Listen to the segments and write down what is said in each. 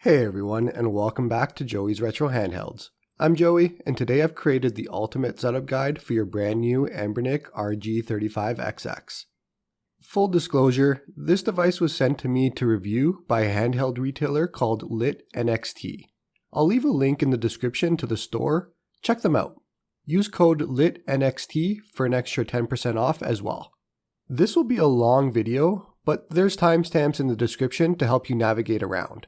Hey everyone, and welcome back to Joey's Retro Handhelds. I'm Joey, and today I've created the ultimate setup guide for your brand new Anbernic RG35XX. Full disclosure, this device was sent to me to review by a handheld retailer called LitNXT. I'll leave a link in the description to the store. Check them out. Use code LitNXT for an extra 10% off as well. This will be a long video, but there's timestamps in the description to help you navigate around.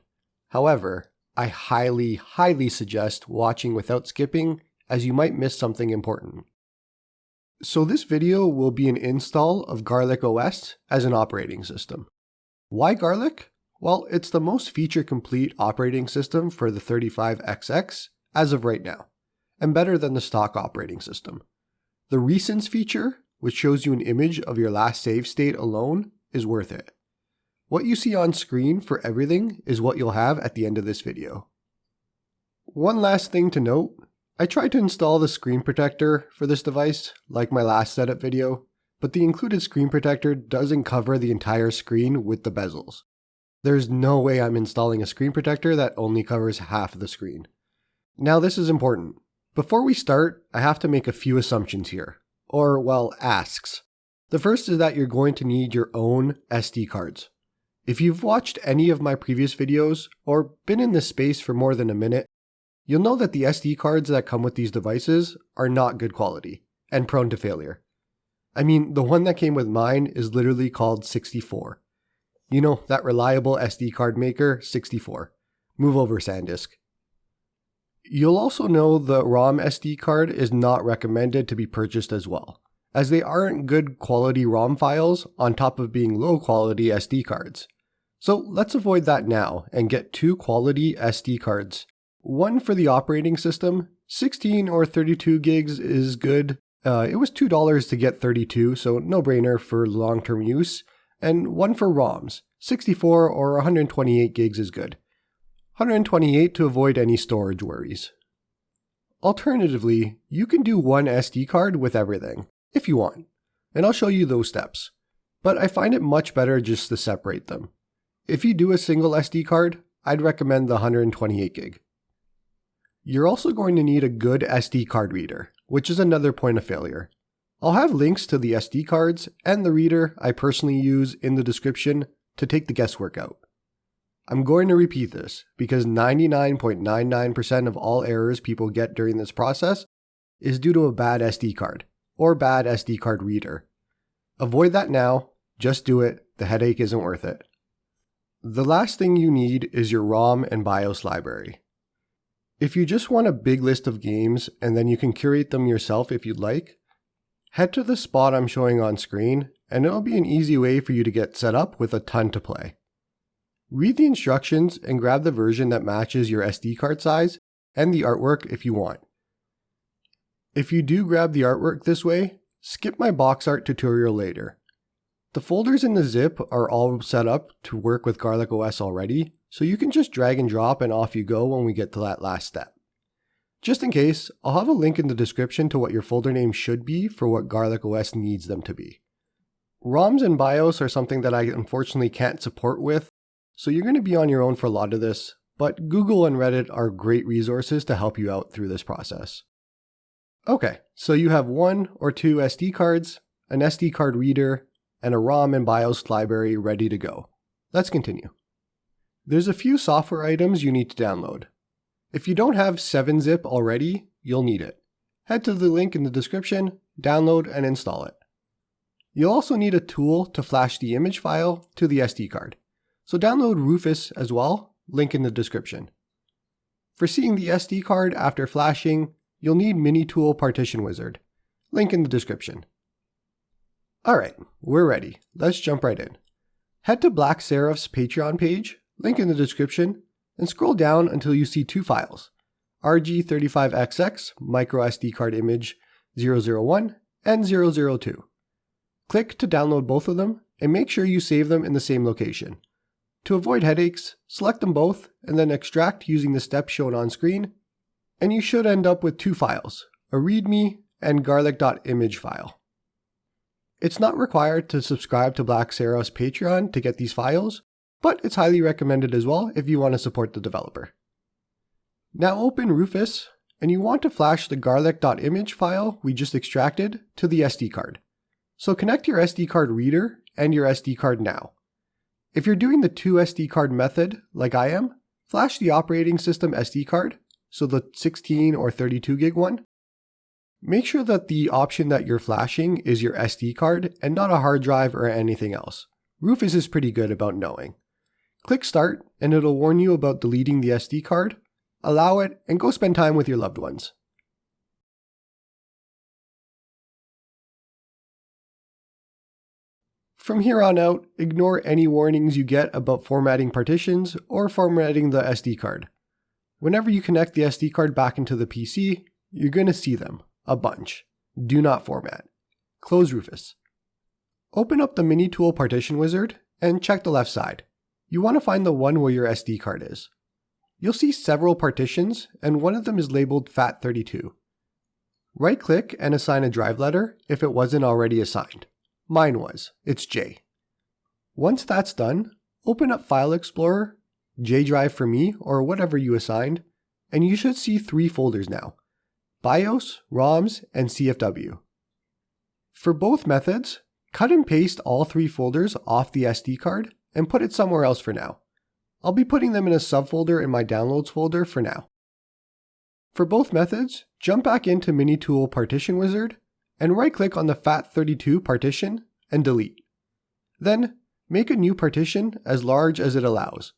However, I highly suggest watching without skipping, as you might miss something important. So this video will be an install of GarlicOS as an operating system. Why Garlic? Well, it's the most feature-complete operating system for the 35XX as of right now, and better than the stock operating system. The Recents feature, which shows you an image of your last save state alone, is worth it. What you see on screen for everything is what you'll have at the end of this video. One last thing to note, I tried to install the screen protector for this device, like my last setup video, but the included screen protector doesn't cover the entire screen with the bezels. There's no way I'm installing a screen protector that only covers half of the screen. Now this is important. Before we start, I have to make a few assumptions here, or well, asks. The first is that you're going to need your own SD cards. If you've watched any of my previous videos, or been in this space for more than a minute, you'll know that the SD cards that come with these devices are not good quality, and prone to failure. I mean, the one that came with mine is literally called 64. You know, that reliable SD card maker, 64. Move over, SanDisk. You'll also know the ROM SD card is not recommended to be purchased as well, as they aren't good quality ROM files on top of being low quality SD cards. So let's avoid that now and get two quality SD cards. One for the operating system, 16 or 32 gigs is good. It was $2 to get 32, so no brainer for long-term use. And one for ROMs, 64 or 128 gigs is good. 128 to avoid any storage worries. Alternatively, you can do one SD card with everything, if you want, and I'll show you those steps. But I find it much better just to separate them. If you do a single SD card, I'd recommend the 128 gig. You're also going to need a good SD card reader, which is another point of failure. I'll have links to the SD cards and the reader I personally use in the description to take the guesswork out. I'm going to repeat this because 99.99% of all errors people get during this process is due to a bad SD card or bad SD card reader. Avoid that now, just do it, the headache isn't worth it. The last thing you need is your ROM and BIOS library. If you just want a big list of games and then you can curate them yourself if you'd like, head to the spot I'm showing on screen and it'll be an easy way for you to get set up with a ton to play. Read the instructions and grab the version that matches your SD card size and the artwork if you want. If you do grab the artwork this way, skip my box art tutorial later. The folders in the zip are all set up to work with GarlicOS already, so you can just drag and drop and off you go when we get to that last step. Just in case, I'll have a link in the description to what your folder names should be for what GarlicOS needs them to be. ROMs and BIOS are something that I unfortunately can't support with, so you're going to be on your own for a lot of this, but Google and Reddit are great resources to help you out through this process. Okay, so you have one or two SD cards, an SD card reader, and a ROM and BIOS library ready to go. Let's continue. There's a few software items you need to download. If you don't have 7-zip already, you'll need it. Head to the link in the description, download and install it. You'll also need a tool to flash the image file to the SD card. So download Rufus as well, link in the description. For seeing the SD card after flashing, you'll need Minitool Partition Wizard, link in the description. Alright, we're ready. Let's jump right in. Head to Black Seraph's Patreon page, link in the description, and scroll down until you see two files, RG35XX micro SD card image 001 and 002. Click to download both of them and make sure you save them in the same location. To avoid headaches, select them both and then extract using the steps shown on screen, and you should end up with two files, a README and garlic.image file. It's not required to subscribe to Black Seraph's Patreon to get these files, but it's highly recommended as well if you want to support the developer. Now open Rufus, and you want to flash the garlic.image file we just extracted to the SD card. So connect your SD card reader and your SD card now. If you're doing the 2SD card method, like I am, flash the operating system SD card, so the 16 or 32 gig one. Make sure that the option that you're flashing is your SD card and not a hard drive or anything else. Rufus is pretty good about knowing. Click Start and it'll warn you about deleting the SD card. Allow it and go spend time with your loved ones. From here on out, ignore any warnings you get about formatting partitions or formatting the SD card. Whenever you connect the SD card back into the PC, you're going to see them, a bunch. Do not format. Close Rufus. Open up the Mini Tool Partition Wizard and check the left side. You want to find the one where your SD card is. You'll see several partitions and one of them is labeled FAT32. Right-click and assign a drive letter if it wasn't already assigned. Mine was. It's J. Once that's done, open up File Explorer, J drive for me, or whatever you assigned, and you should see 3 folders now: BIOS, ROMs, and CFW. For both methods, cut and paste all 3 folders off the SD card and put it somewhere else for now. I'll be putting them in a subfolder in my Downloads folder for now. For both methods, jump back into Mini Tool Partition Wizard and right-click on the FAT32 partition and delete. Then, make a new partition as large as it allows.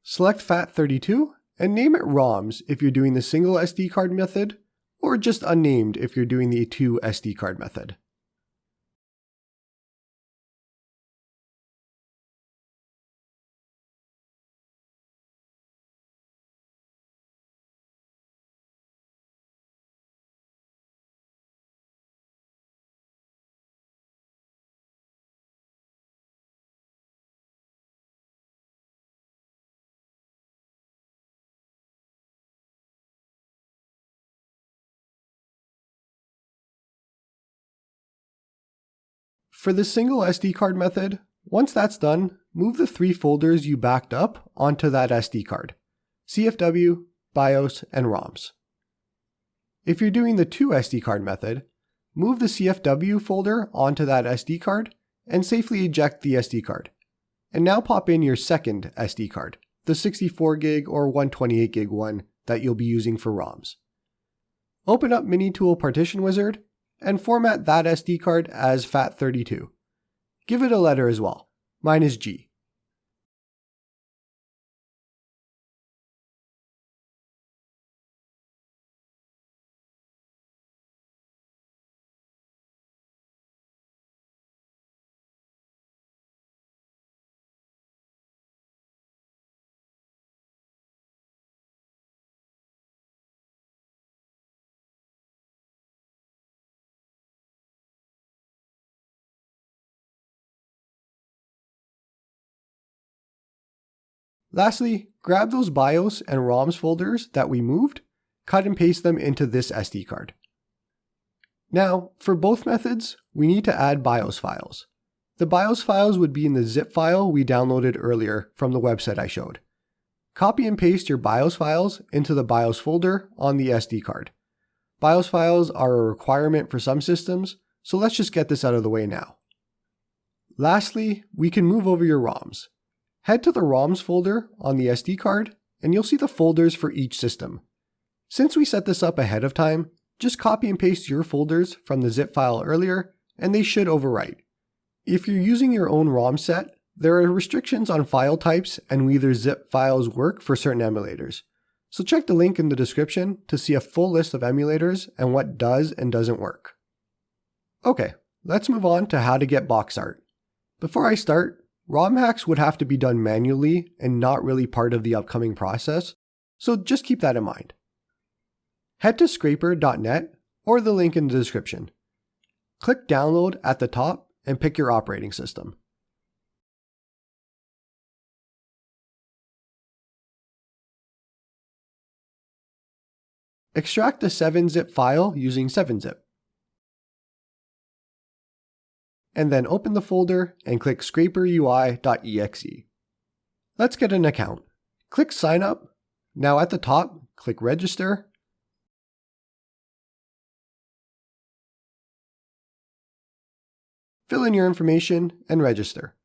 Select FAT32 and name it ROMs if you're doing the single SD card method, or just unnamed if you're doing the 2 SD card method. For the single SD card method, once that's done, move the 3 folders you backed up onto that SD card: CFW, BIOS, and ROMs. If you're doing the 2 SD card method, move the CFW folder onto that SD card and safely eject the SD card. And now pop in your second SD card, the 64 gig or 128 gig one that you'll be using for ROMs. Open up Mini Tool Partition Wizard and format that SD card as FAT32. Give it a letter as well. Mine is G. Lastly, grab those BIOS and ROMs folders that we moved, cut and paste them into this SD card. Now, for both methods, we need to add BIOS files. The BIOS files would be in the zip file we downloaded earlier from the website I showed. Copy and paste your BIOS files into the BIOS folder on the SD card. BIOS files are a requirement for some systems, so let's just get this out of the way now. Lastly, we can move over your ROMs. Head to the ROMs folder on the SD card, and you'll see the folders for each system. Since we set this up ahead of time, just copy and paste your folders from the zip file earlier, and they should overwrite. If you're using your own ROM set, there are restrictions on file types and whether zip files work for certain emulators. So check the link in the description to see a full list of emulators and what does and doesn't work. Okay, let's move on to how to get box art. Before I start, ROM hacks would have to be done manually and not really part of the upcoming process, so just keep that in mind. Head to scraper.net or the link in the description. Click Download at the top and pick your operating system. Extract the 7-zip file using 7-zip. And then open the folder and click scraperui.exe. Let's get an account. Click Sign Up. Now at the top, click Register. Fill in your information and register.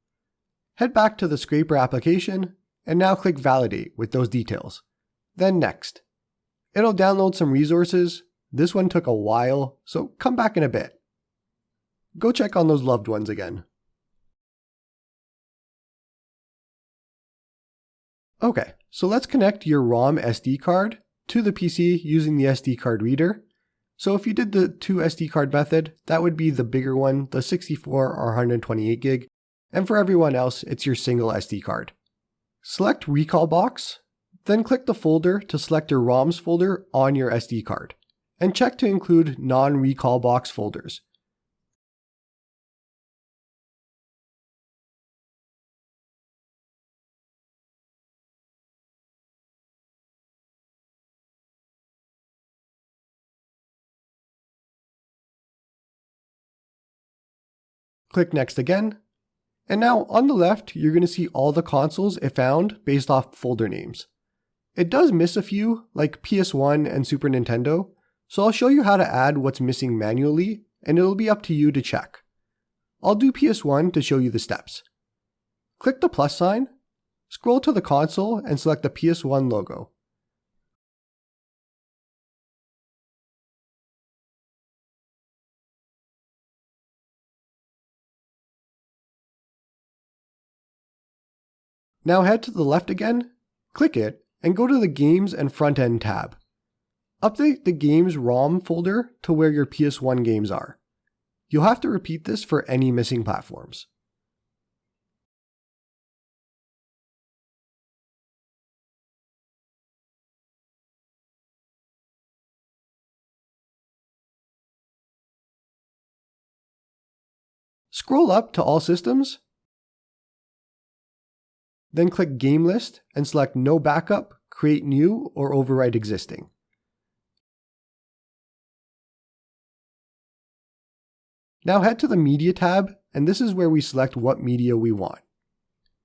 Head back to the Scraper application and now click Validate with those details. Then Next. It'll download some resources. This one took a while, so come back in a bit. Go check on those loved ones again. Okay, so let's connect your ROM SD card to the PC using the SD card reader. So if you did the 2 SD card method, that would be the bigger one, the 64 or 128 gig. And for everyone else, it's your single SD card. Select Recall Box, then click the folder to select your ROMs folder on your SD card, and check to include non-recall box folders. Click Next again, and now on the left, you're going to see all the consoles it found based off folder names. It does miss a few, like PS1 and Super Nintendo, so I'll show you how to add what's missing manually, and it'll be up to you to check. I'll do PS1 to show you the steps. Click the plus sign, scroll to the console and select the PS1 logo. Now head to the left again, click it, and go to the Games and Front-End tab. Update the Games ROM folder to where your PS1 games are. You'll have to repeat this for any missing platforms. Scroll up to All Systems, then click Game List and select No Backup, Create New, or Overwrite Existing. Now head to the Media tab, and this is where we select what media we want.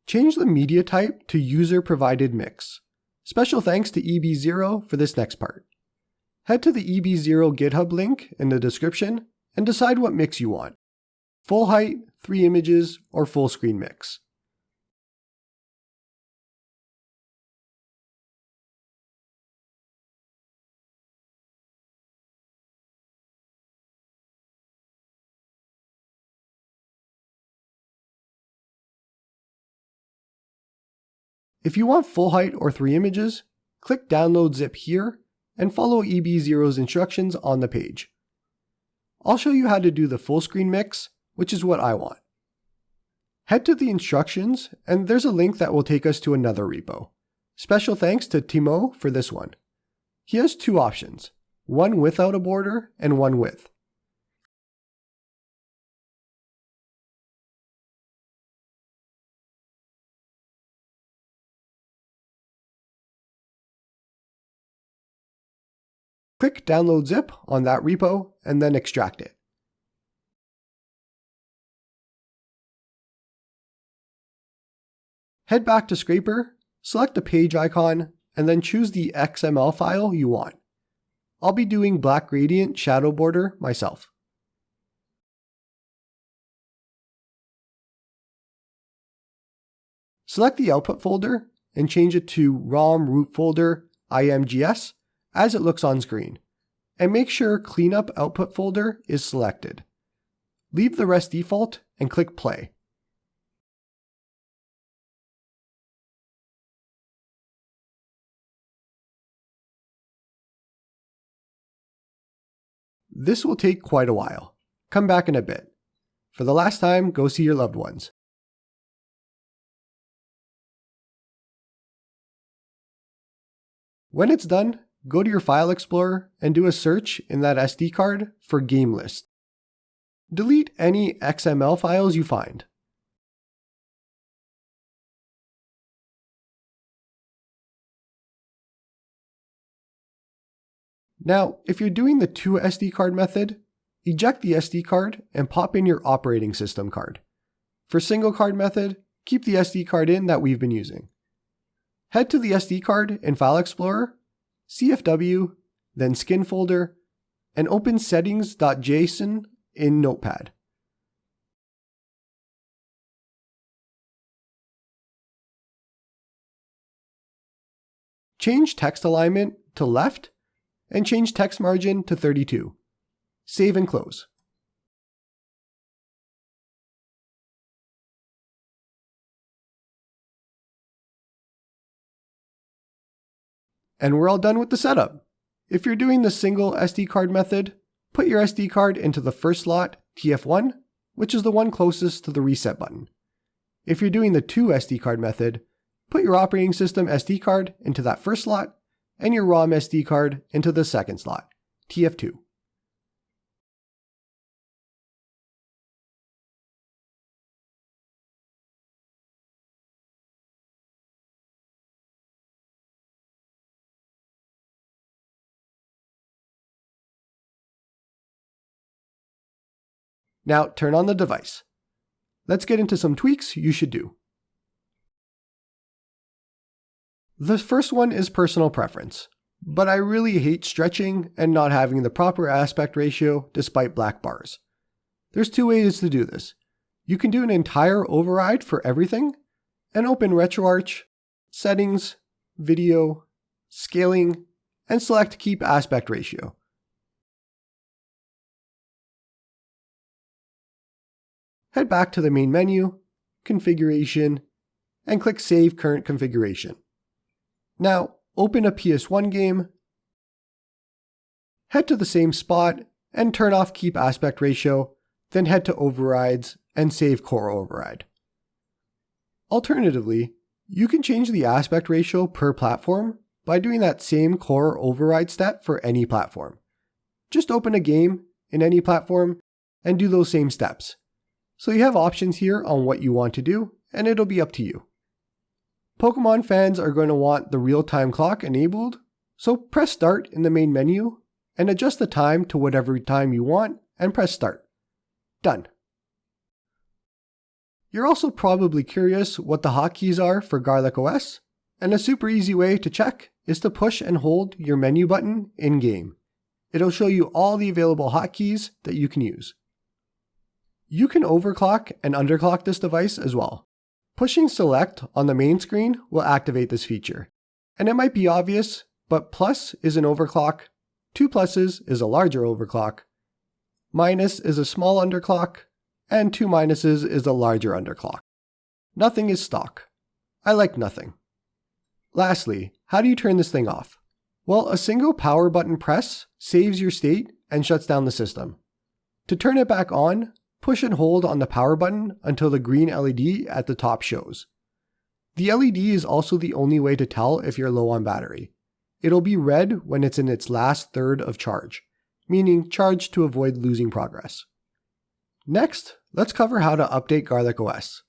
Change the media type to User Provided Mix. Special thanks to EB0 for this next part. Head to the EB0 GitHub link in the description and decide what mix you want. Full height, 3 images, or full screen mix. If you want full height or 3 images, click Download Zip here and follow EB0's instructions on the page. I'll show you how to do the full screen mix, which is what I want. Head to the instructions, and there's a link that will take us to another repo. Special thanks to Timo for this one. He has 2 options, one without a border and one with. Click Download Zip on that repo and then extract it. Head back to Scraper, select the page icon, and then choose the XML file you want. I'll be doing black gradient shadow border myself. Select the output folder and change it to ROM root folder imgs as it looks on screen, and make sure Cleanup Output folder is selected. Leave the rest default and click Play. This will take quite a while. Come back in a bit. For the last time, go see your loved ones. When it's done, go to your File Explorer and do a search in that SD card for Game List. Delete any XML files you find. Now, if you're doing the 2 SD card method, eject the SD card and pop in your operating system card. For single card method, keep the SD card in that we've been using. Head to the SD card in File Explorer, CFW, then Skin folder, and open settings.json in Notepad. Change text alignment to left and change text margin to 32. Save and close. And we're all done with the setup. If you're doing the single SD card method, put your SD card into the first slot, TF1, which is the one closest to the reset button. If you're doing the 2 SD card method, put your operating system SD card into that first slot and your ROM SD card into the second slot, TF2. Now turn on the device. Let's get into some tweaks you should do. The first one is personal preference, but I really hate stretching and not having the proper aspect ratio despite black bars. There's 2 ways to do this. You can do an entire override for everything and open RetroArch, Settings, Video, Scaling, and select Keep Aspect Ratio. Head back to the main menu, Configuration, and click Save Current Configuration. Now, open a PS1 game, head to the same spot, and turn off Keep Aspect Ratio, then head to Overrides and save Core Override. Alternatively, you can change the aspect ratio per platform by doing that same Core Override step for any platform. Just open a game in any platform and do those same steps. So you have options here on what you want to do, and it'll be up to you. Pokemon fans are going to want the real-time clock enabled, so press Start in the main menu and adjust the time to whatever time you want and press Start. Done. You're also probably curious what the hotkeys are for GarlicOS, and a super easy way to check is to push and hold your menu button in-game. It'll show you all the available hotkeys that you can use. You can overclock and underclock this device as well. Pushing select on the main screen will activate this feature. And it might be obvious, but plus is an overclock, 2 pluses is a larger overclock, minus is a small underclock, and 2 minuses is a larger underclock. Nothing is stock. I like nothing. Lastly, how do you turn this thing off? Well, a single power button press saves your state and shuts down the system. To turn it back on, push and hold on the power button until the green LED at the top shows. The LED is also the only way to tell if you're low on battery. It'll be red when it's in its last third of charge, meaning charge to avoid losing progress. Next, let's cover how to update GarlicOS.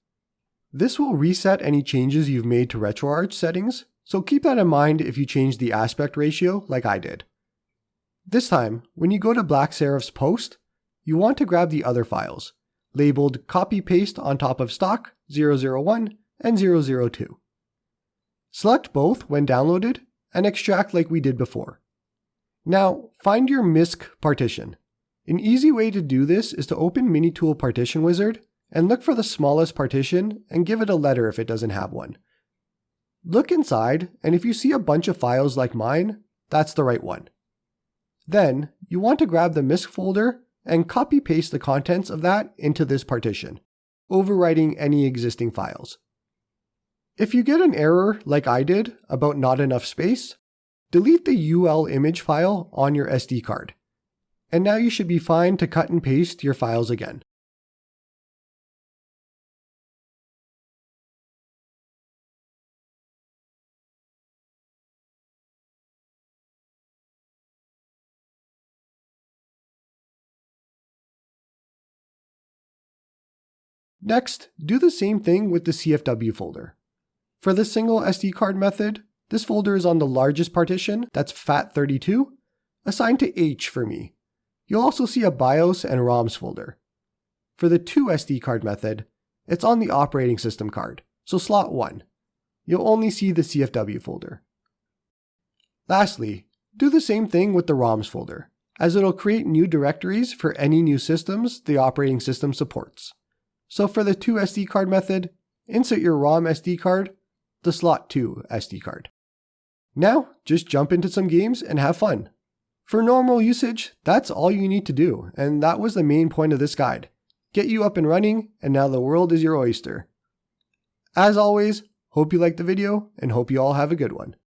This will reset any changes you've made to RetroArch settings, so keep that in mind if you change the aspect ratio like I did. This time, when you go to Black Seraph's post, you want to grab the other files, labeled copy-paste on top of stock 001 and 002. Select both when downloaded and extract like we did before. Now, find your MISC partition. An easy way to do this is to open Minitool Partition Wizard and look for the smallest partition and give it a letter if it doesn't have one. Look inside, and if you see a bunch of files like mine, that's the right one. Then, you want to grab the MISC folder and copy-paste the contents of that into this partition, overwriting any existing files. If you get an error like I did about not enough space, delete the UL image file on your SD card. And now you should be fine to cut and paste your files again. Next, do the same thing with the CFW folder. For the single SD card method, this folder is on the largest partition, that's FAT32, assign to H for me. You'll also see a BIOS and ROMs folder. For the to SD card method, it's on the operating system card, so slot 1. You'll only see the CFW folder. Lastly, do the same thing with the ROMs folder, as it'll create new directories for any new systems the operating system supports. So for the to SD card method, insert your ROM SD card, the slot 2 SD card. Now, just jump into some games and have fun. For normal usage, that's all you need to do, and that was the main point of this guide. Get you up and running, and now the world is your oyster. As always, hope you liked the video, and hope you all have a good one.